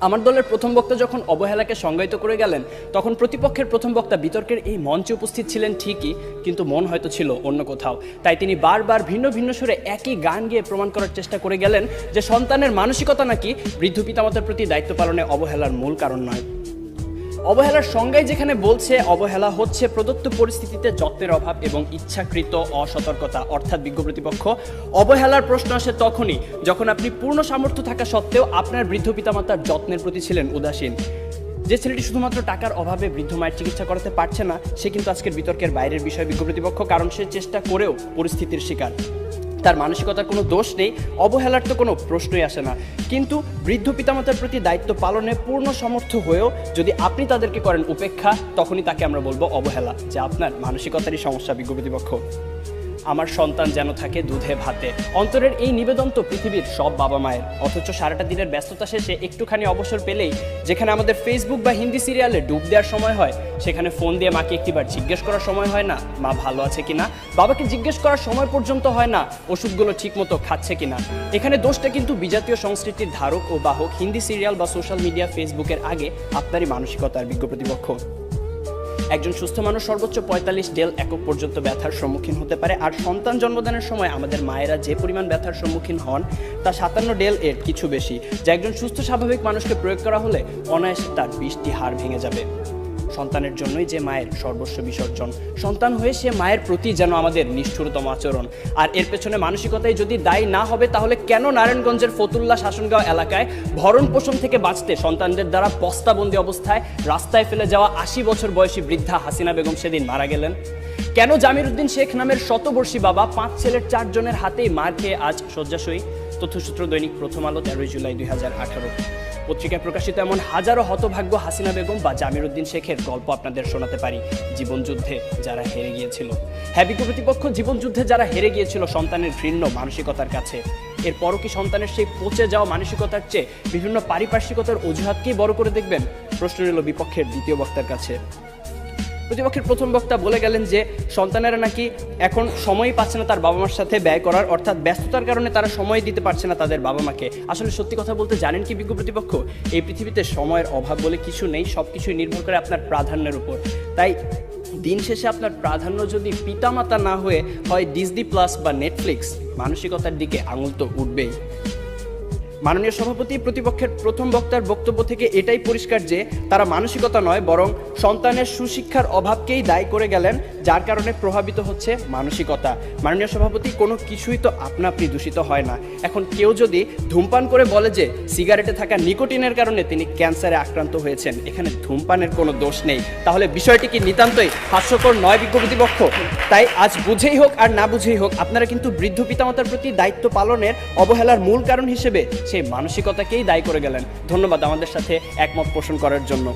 আমার দলের প্রথম বক্তা যখন অবহেলাকে সংজ্ঞায়িত করে গেলেন, তখন প্রতিপক্ষের প্রথম বক্তা বিতর্কের এই মঞ্চে উপস্থিত ছিলেন ঠিকই, কিন্তু মন হয়তো ছিল অন্য কোথাও। তাই তিনি বারবার ভিন্ন ভিন্ন সুরে একই গান গেয়ে প্রমাণ করার চেষ্টা করে গেলেন যে সন্তানের মানসিকতা নাকি বৃদ্ধ পিতামাতার প্রতি দায়িত্ব পালনে অবহেলার মূল কারণ নয়। অবহেলার সংজ্ঞায় যেখানে বলছে অবহেলা হচ্ছে প্রদত্ত পরিস্থিতিতে যত্নের অভাব এবং ইচ্ছাকৃত অসতর্কতা, অর্থাৎ বিজ্ঞ প্রতিপক্ষ, অবহেলার প্রশ্ন আসে তখনই যখন আপনি পূর্ণ সামর্থ্য থাকা সত্ত্বেও আপনার বৃদ্ধ পিতামাতার যত্নের প্রতি ছিলেন উদাসীন। যে ছেলেটি শুধুমাত্র টাকার অভাবে বৃদ্ধ মায়ের চিকিৎসা করাতে পারছে না, সে কিন্তু আজকের বিতর্কের বাইরের বিষয় বিজ্ঞ প্রতিপক্ষ, কারণ সে চেষ্টা করেও পরিস্থিতির শিকার। তার মানসিকতার কোনো দোষ নেই, অবহেলার তো কোনো প্রশ্নই আসে না। কিন্তু বৃদ্ধ পিতামাতার প্রতি দায়িত্ব পালনে পূর্ণ সমর্থ হয়েও যদি আপনি তাদেরকে করেন উপেক্ষা, তখনই তাকে আমরা বলবো অবহেলা, যে আপনার মানসিকতারই সমস্যা বিজ্ঞ প্রতিপক্ষ। আমার সন্তান যেন থাকে দুধে ভাতে, অন্তরের এই নিবেদন তো পৃথিবীর সব বাবা মায়ের। অথচ সারাটা দিনের ব্যস্ততা শেষে একটুখানি অবসর পেলেই যেখানে আমাদের ফেসবুক বা হিন্দি সিরিয়ালে ডুব দেওয়ার সময় হয়, সেখানে ফোন দিয়ে মাকে একটিবার জিজ্ঞেস করার সময় হয় না মা ভালো আছে কিনা, বাবাকে জিজ্ঞেস করার সময় পর্যন্ত হয় না ওষুধগুলো ঠিকমতো খাচ্ছে কিনা। এখানে দোষটা কিন্তু বিজাতীয় সংস্কৃতির ধারক ও বাহক হিন্দি সিরিয়াল বা সোশ্যাল মিডিয়া, ফেসবুকের আগে আপনারই মানসিকতার বিজ্ঞ প্রতিপক্ষ। একজন সুস্থ মানুষ সর্বোচ্চ 45 ডেল একক পর্যন্ত ব্যথার সম্মুখীন হতে পারে, আর সন্তান জন্মদানের সময় আমাদের মায়েরা যে পরিমাণ ব্যথার সম্মুখীন হন তা 57 ডেল এর কিছু বেশি, যা একজন সুস্থ স্বাভাবিক মানুষকে প্রয়োগ করা হলে অনায়াসে তার 20টি হাড় ভেঙে যাবে। সন্তানের জন্যই যে মায়ের সর্বস্ব বিসর্জন, সন্তান হয়ে সে মায়ের প্রতি যেন আমাদের নিষ্ঠুরতম আচরণ। আর এর পেছনে মানসিকতায় যদি দায়ী না হবে, তাহলে কেন নারায়ণগঞ্জের ফতুল্লা শাসনগাঁও এলাকায় ভরণ পোষণ থেকে বাঁচতে সন্তানদের দ্বারা বস্তাবন্দি অবস্থায় রাস্তায় ফেলে যাওয়া 80 বছর বয়সী বৃদ্ধা হাসিনা বেগম সেদিন মারা গেলেন? কেন জামির উদ্দিন শেখ নামের শতবর্ষী বাবা 5 ছেলের 4 জনের হাতেই মার খেয়ে আজ শয্যাশয়ী? তথ্যসূত্র দৈনিক প্রথম আলো, 13 জুলাই 2018। পত্রিকায় প্রকাশিত এমন হাজারো হতভাগ্য হাসিনা বেগম বা জামির উদ্দিন শেখের গল্প আপনাদের শোনাতে পারি, জীবনযুদ্ধে যারা হেরে গিয়েছিল। হ্যাঁ বিজ্ঞ প্রতিপক্ষ, জীবনযুদ্ধে যারা হেরে গিয়েছিল সন্তানের ঘৃণ্য মানসিকতার কাছে। এরপরও কি সন্তানের সেই পচে যাওয়া মানসিকতার চেয়ে বিভিন্ন পারিপার্শ্বিকতার অজুহাতকেই বড় করে দেখবেন? প্রশ্ন রইল বিপক্ষের দ্বিতীয় বক্তার কাছে। প্রতিপক্ষের প্রথম বক্তা বলে গেলেন যে সন্তানেরা নাকি এখন সময়ই পাচ্ছে না তার বাবা মার সাথে ব্যয় করার, অর্থাৎ ব্যস্ততার কারণে তারা সময় দিতে পারছে না তাদের বাবা মাকে। আসলে সত্যি কথা বলতে জানেন কি বিজ্ঞ প্রতিপক্ষ, এই পৃথিবীতে সময়ের অভাব বলে কিছু নেই, সব কিছুই নির্ভর করে আপনার প্রাধান্যের উপর। তাই দিন শেষে আপনার প্রাধান্য যদি পিতামাতা না হয়ে হয় ডিজনি প্লাস বা নেটফ্লিক্স, মানসিকতার দিকে আঙুল তো উঠবেই। মাননীয় সভাপতি প্রতিপক্ষের প্রথম বক্তার বক্তব্য থেকে এটাই পরিষ্কার যে তারা মানসিকতা নয়, বরং সন্তানের সুশিক্ষার অভাবকেই দায়ী করে গেলেন, যার কারণে প্রভাবিত হচ্ছে মানসিকতা। মাননীয় সভাপতি, কোনো কিছুই তো আপনা আপনি দূষিত হয় না। এখন কেউ যদি ধূমপান করে বলে যে সিগারেটে থাকা নিকোটিনের কারণে তিনি ক্যান্সারে আক্রান্ত হয়েছেন, এখানে ধূমপানের কোনো দোষ নেই, তাহলে বিষয়টি কি নিতান্তই হাস্যকর নয় বিজ্ঞ প্রতিপক্ষ? তাই আজ বুঝেই হোক আর না বুঝেই হোক, আপনারা কিন্তু বৃদ্ধ পিতামাতার প্রতি দায়িত্ব পালনের অবহেলার মূল কারণ হিসেবে সেই মানসিকতাকেই দায়ী করে গেলেন। ধন্যবাদ আমাদের সাথে একমত পোষণ করার জন্য।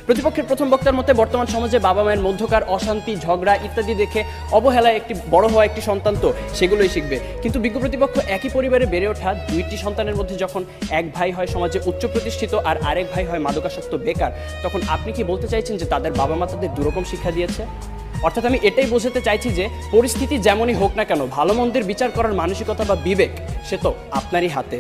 প্রতিপক্ষের প্রথম বক্তার মতে বর্তমান সমাজে বাবা মায়ের মধ্যকার অশান্তি, ঝগড়া ইত্যাদি দেখে অবহেলায় একটি বড় হওয়া একটি সন্তান তো সেগুলোই শিখবে। কিন্তু বিজ্ঞ প্রতিপক্ষ, একই পরিবারে বেড়ে ওঠা 2টি সন্তানের মধ্যে যখন এক ভাই হয় সমাজে উচ্চ প্রতিষ্ঠিত আর আরেক ভাই হয় মাদকাসক্ত বেকার, তখন আপনি কি বলতে চাইছেন যে তাদের বাবা মা তাদের দুরকম শিক্ষা দিয়েছে? অর্থাৎ আমি এটাই বোঝাতে চাইছি যে পরিস্থিতি যেমনই হোক না কেন, ভালো মন্দের বিচার করার মানসিকতা বা বিবেক সে তো আপনারই হাতে।